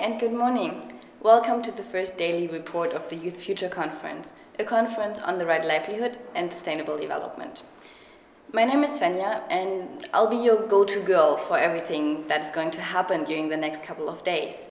and good morning. Welcome to the first daily report of the Youth Future Conference, a conference on the right livelihood and sustainable development. My name is Svenja and I'll be your go-to girl for everything that is going to happen during the next couple of days.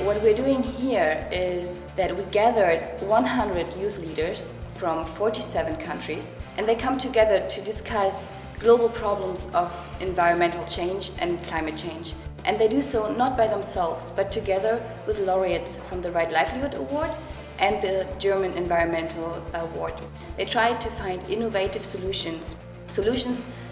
What we're doing here is that we gathered 100 youth leaders from 47 countries, and they come together to discuss global problems of environmental change and climate change. And they do so not by themselves, but together with laureates from the Right Livelihood Award and the German Environmental Award. They try to find innovative solutions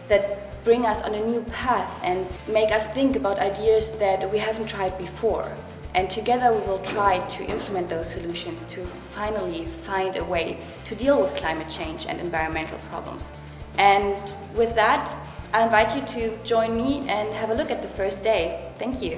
that bring us on a new path and make us think about ideas that we haven't tried before. And together we will try to implement those solutions to finally find a way to deal with climate change and environmental problems. And with that, I invite you to join me and have a look at the first day. Thank you.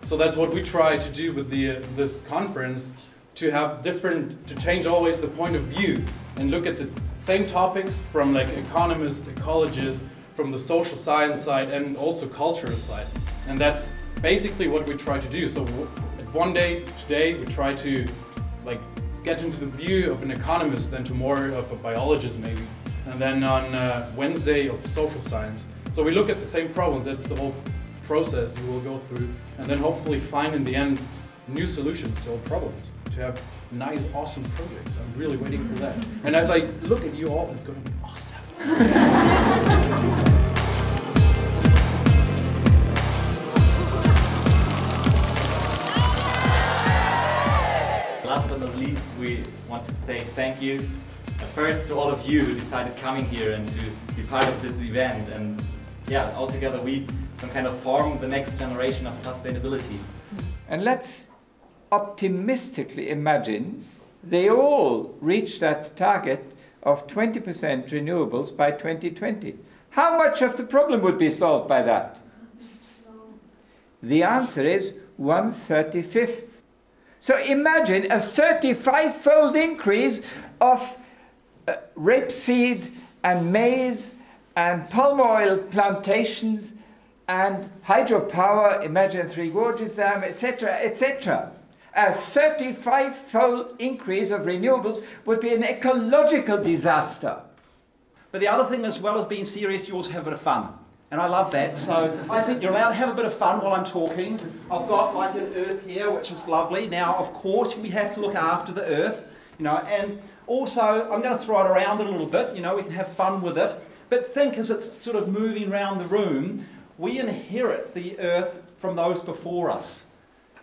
So that's what we try to do with this conference, to change always the point of view and look at the same topics from like economists, ecologists, from the social science side and also cultural side. And that's basically what we try to do. So at one day today we try to like get into the view of an economist, then to more of a biologist maybe, and then on Wednesday of social science. So we look at the same problems. That's the whole process you will go through, and then hopefully find in the end new solutions to all problems, to have nice, awesome projects. I'm really waiting for that. And as I look at you all, it's going to be awesome. Last but not least, we want to say thank you first to all of you who decided coming here and to be part of this event. And yeah, altogether we kind of form the next generation of sustainability. And let's optimistically imagine they all reach that target of 20% renewables by 2020. How much of the problem would be solved by that? The answer is 1/35. So imagine a 35-fold increase of rapeseed and maize and palm oil plantations and hydropower, imagine Three Gorges Dam, etc., etc. A 35-fold increase of renewables would be an ecological disaster. But the other thing, as well as being serious, you also have a bit of fun. And I love that, so I think you're allowed to have a bit of fun while I'm talking. I've got like an earth here, which is lovely. Now, of course, we have to look after the earth, you know, and also I'm going to throw it around a little bit, you know, we can have fun with it. But think as it's sort of moving around the room, we inherit the earth from those before us.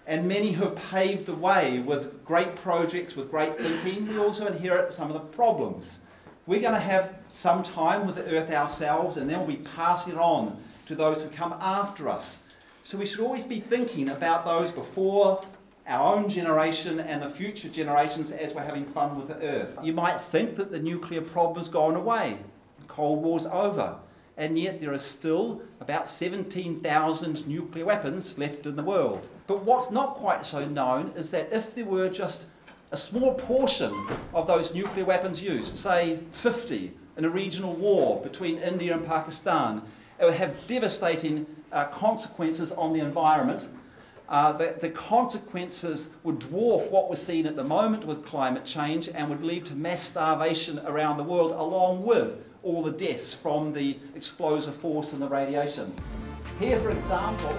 And many who have paved the way with great projects, with great thinking, we also inherit some of the problems. We're going to have some time with the earth ourselves, and then we'll be passing it on to those who come after us. So we should always be thinking about those before our own generation and the future generations as we're having fun with the earth. You might think that the nuclear problem has gone away, the Cold War's over, and yet there are still about 17,000 nuclear weapons left in the world. But what's not quite so known is that if there were just a small portion of those nuclear weapons used, say 50 in a regional war between India and Pakistan, it would have devastating consequences on the environment. The consequences would dwarf what we're seeing at the moment with climate change and would lead to mass starvation around the world, along with all the deaths from the explosive force and the radiation. Here, for example,